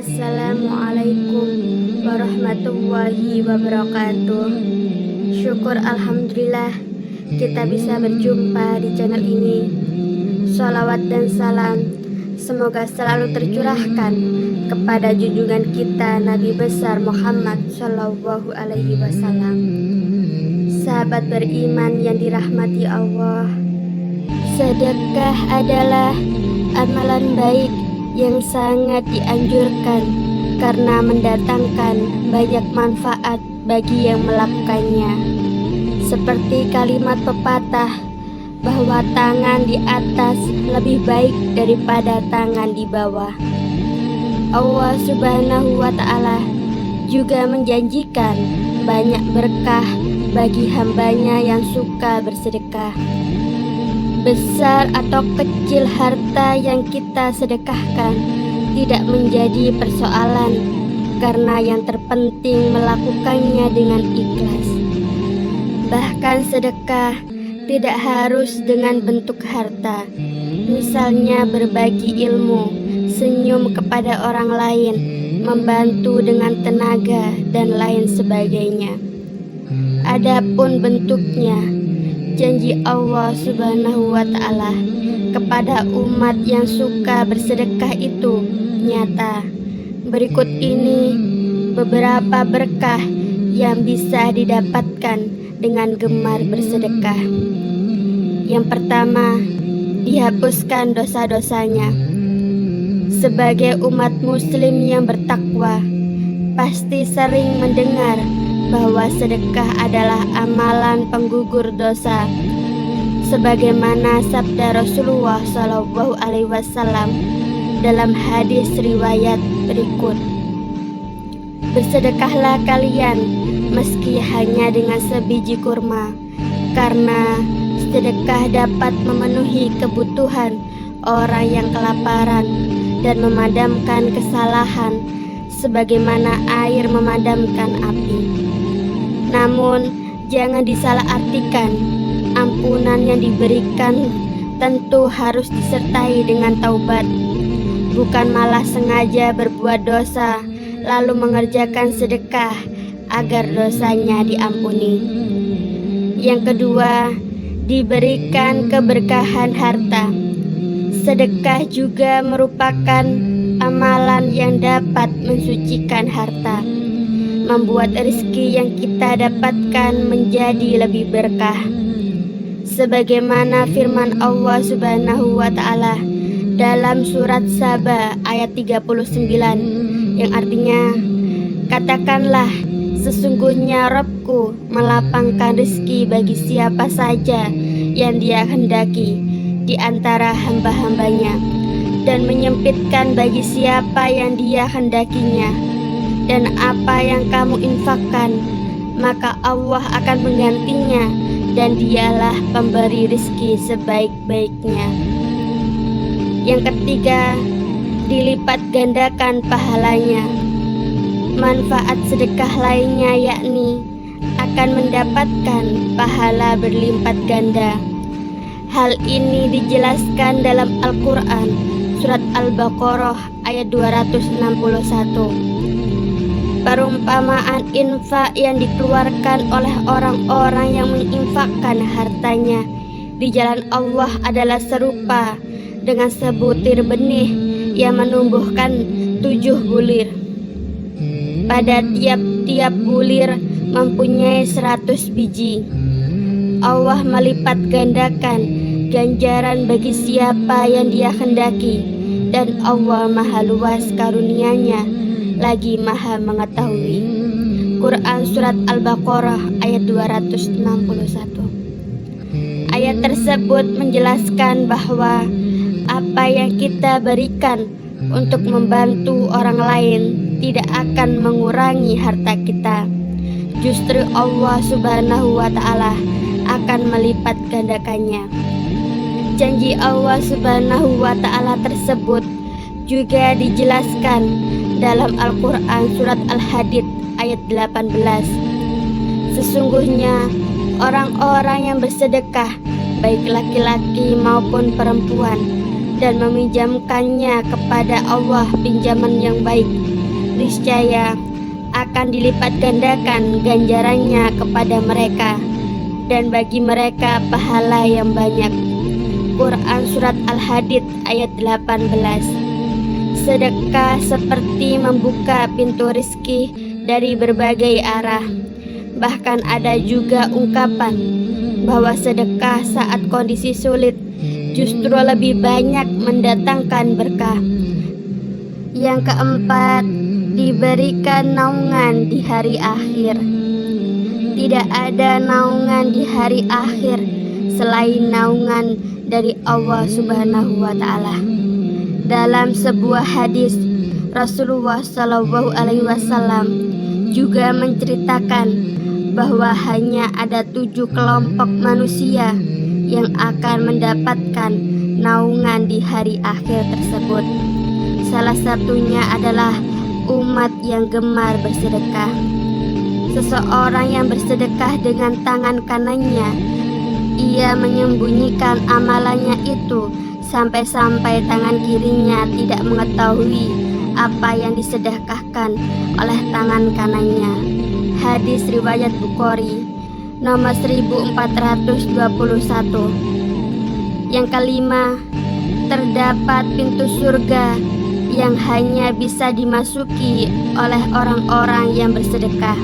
Assalamualaikum warahmatullahi wabarakatuh. Syukur alhamdulillah kita bisa berjumpa di channel ini. Sholawat dan salam semoga selalu tercurahkan kepada junjungan kita Nabi besar Muhammad Shallallahu Alaihi Wasallam. Sahabat beriman yang dirahmati Allah, sedekah adalah amalan baik yang sangat dianjurkan karena mendatangkan banyak manfaat bagi yang melakukannya. Seperti kalimat pepatah bahwa tangan di atas lebih baik daripada tangan di bawah. Allah Subhanahu wa Ta'ala juga menjanjikan banyak berkah bagi hambanya yang suka bersedekah. Besar atau kecil harta yang kita sedekahkan tidak menjadi persoalan, karena yang terpenting melakukannya dengan ikhlas. Bahkan sedekah tidak harus dengan bentuk harta, misalnya berbagi ilmu, senyum kepada orang lain, membantu dengan tenaga, dan lain sebagainya. Adapun bentuknya, janji Allah Subhanahu wa Ta'ala kepada umat yang suka bersedekah itu nyata. Berikut ini beberapa berkah yang bisa didapatkan dengan gemar bersedekah. Yang pertama, dihapuskan dosa-dosanya. Sebagai umat muslim yang bertakwa, pasti sering mendengar bahwa sedekah adalah amalan penggugur dosa, sebagaimana sabda Rasulullah Shallallahu Alaihi Wasallam dalam hadis riwayat berikut: bersedekahlah kalian meski hanya dengan sebiji kurma, karena sedekah dapat memenuhi kebutuhan orang yang kelaparan dan memadamkan kesalahan sebagaimana air memadamkan api. Namun jangan disalahartikan, ampunan yang diberikan tentu harus disertai dengan taubat, bukan malah sengaja berbuat dosa lalu mengerjakan sedekah agar dosanya diampuni. Yang kedua, diberikan keberkahan harta. Sedekah juga merupakan amalan yang dapat mensucikan harta, membuat rezeki yang kita dapatkan menjadi lebih berkah. Sebagaimana firman Allah Subhanahu wa Ta'ala dalam surat Saba ayat 39 yang artinya, katakanlah, sesungguhnya Rabbku melapangkan rezeki bagi siapa saja yang Dia hendaki di antara hamba-hambanya, dan menyempitkan bagi siapa yang Dia hendakinya. Dan apa yang kamu infakkan, maka Allah akan menggantinya, dan Dialah pemberi rezeki sebaik-baiknya. Yang ketiga, dilipat gandakan pahalanya. Manfaat sedekah lainnya yakni akan mendapatkan pahala berlipat ganda. Hal ini dijelaskan dalam Al-Quran surat Al-Baqarah ayat 261. Perumpamaan infak yang dikeluarkan oleh orang-orang yang menginfakkan hartanya di jalan Allah adalah serupa dengan sebutir benih yang menumbuhkan 7 bulir. Pada tiap-tiap bulir mempunyai 100 biji. Allah melipat gandakan ganjaran bagi siapa yang Dia hendaki, dan Allah maha luas karunia-Nya lagi maha mengetahui. Quran surat Al-Baqarah ayat 261. Ayat tersebut menjelaskan bahwa apa yang kita berikan untuk membantu orang lain tidak akan mengurangi harta kita. Justru Allah Subhanahu wa Ta'ala akan melipat gandakannya. Janji Allah Subhanahu wa Ta'ala tersebut juga dijelaskan dalam Al-Quran surat Al-Hadid ayat 18. Sesungguhnya orang-orang yang bersedekah, baik laki-laki maupun perempuan, dan meminjamkannya kepada Allah pinjaman yang baik, niscaya akan dilipat gandakan ganjarannya kepada mereka, dan bagi mereka pahala yang banyak. Quran Surat Al-Hadid ayat 18. Sedekah seperti membuka pintu rizki dari berbagai arah. Bahkan ada juga ungkapan bahwa sedekah saat kondisi sulit justru lebih banyak mendatangkan berkah. Yang keempat, diberikan naungan di hari akhir. Tidak ada naungan di hari akhir selain naungan dari Allah Subhanahu wa Ta'ala. Dalam sebuah hadis, Rasulullah Shallallahu Alaihi Wasallam juga menceritakan bahwa hanya ada 7 kelompok manusia yang akan mendapatkan naungan di hari akhir tersebut. Salah satunya adalah umat yang gemar bersedekah. Seseorang yang bersedekah dengan tangan kanannya, ia menyembunyikan amalannya itu sampai-sampai tangan kirinya tidak mengetahui apa yang disedekahkan oleh tangan kanannya. Hadis riwayat Bukhari nomor 1421. Yang kelima, terdapat pintu surga yang hanya bisa dimasuki oleh orang-orang yang bersedekah.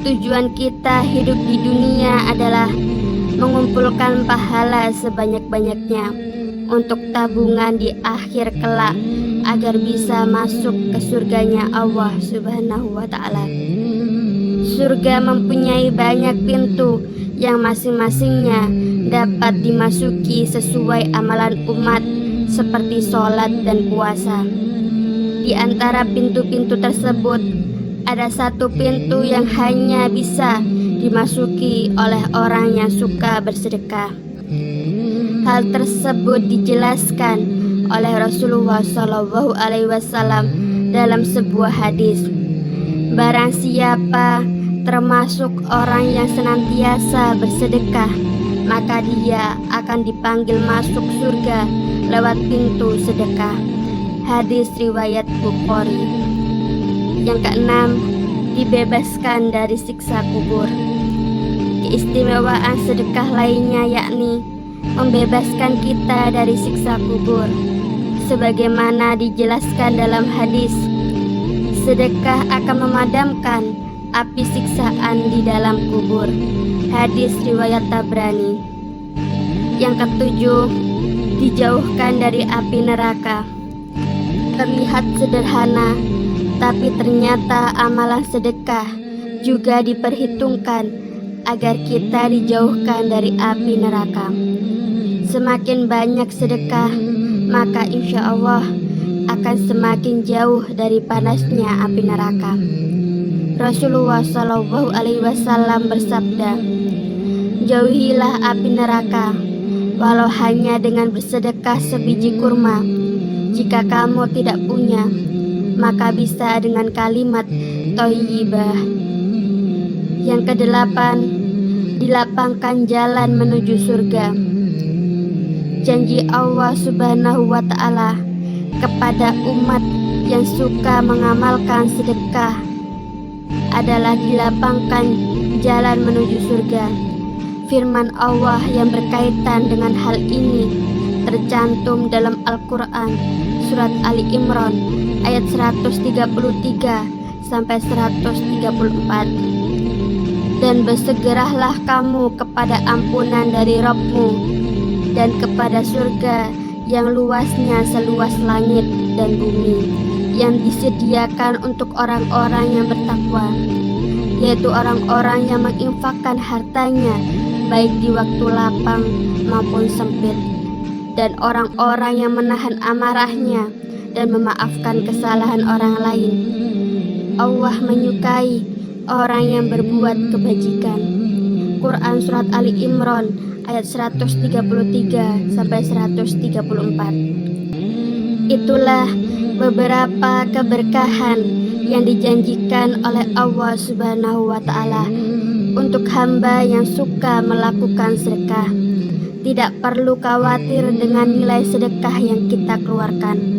Tujuan kita hidup di dunia adalah mengumpulkan pahala sebanyak-banyaknya untuk tabungan di akhir kelak agar bisa masuk ke surganya Allah Subhanahu wa Ta'ala. Surga mempunyai banyak pintu yang masing-masingnya dapat dimasuki sesuai amalan umat seperti sholat dan puasa. Di antara pintu-pintu tersebut ada satu pintu yang hanya bisa dimasuki oleh orang yang suka bersedekah. Hal tersebut dijelaskan oleh Rasulullah Shallallahu Alaihi Wasallam dalam sebuah hadis. Barang siapa termasuk orang yang senantiasa bersedekah, maka dia akan dipanggil masuk surga lewat pintu sedekah. Hadis riwayat Bukhari. Yang keenam, dibebaskan dari siksa kubur. Keistimewaan sedekah lainnya yakni membebaskan kita dari siksa kubur. Sebagaimana dijelaskan dalam hadis, sedekah akan memadamkan api siksaan di dalam kubur. Hadis riwayat Tabrani. Yang ketujuh, dijauhkan dari api neraka. Terlihat sederhana, tapi ternyata amalan sedekah juga diperhitungkan agar kita dijauhkan dari api neraka. Semakin banyak sedekah, maka insya Allah akan semakin jauh dari panasnya api neraka. Rasulullah Shallallahu Alaihi Wasallam bersabda, jauhilah api neraka walau hanya dengan bersedekah sebiji kurma. Jika kamu tidak punya, maka bisa dengan kalimat thayyibah. Yang kedelapan, dilapangkan jalan menuju surga. Janji Allah Subhanahu wa Ta'ala kepada umat yang suka mengamalkan sedekah adalah dilapangkan jalan menuju surga. Firman Allah yang berkaitan dengan hal ini tercantum dalam Al-Quran Surat Ali Imran ayat 133 sampai 134. Dan bersegeralah kamu kepada ampunan dari Rabb-Mu dan kepada surga yang luasnya seluas langit dan bumi, yang disediakan untuk orang-orang yang bertakwa, yaitu orang-orang yang menginfakkan hartanya baik di waktu lapang maupun sempit, dan orang-orang yang menahan amarahnya dan memaafkan kesalahan orang lain. Allah menyukai orang yang berbuat kebajikan. Quran Surat Ali Imran ayat 133 sampai 134. Itulah beberapa keberkahan yang dijanjikan oleh Allah Subhanahu wa Ta'ala untuk hamba yang suka melakukan sedekah. Tidak perlu khawatir dengan nilai sedekah yang kita keluarkan.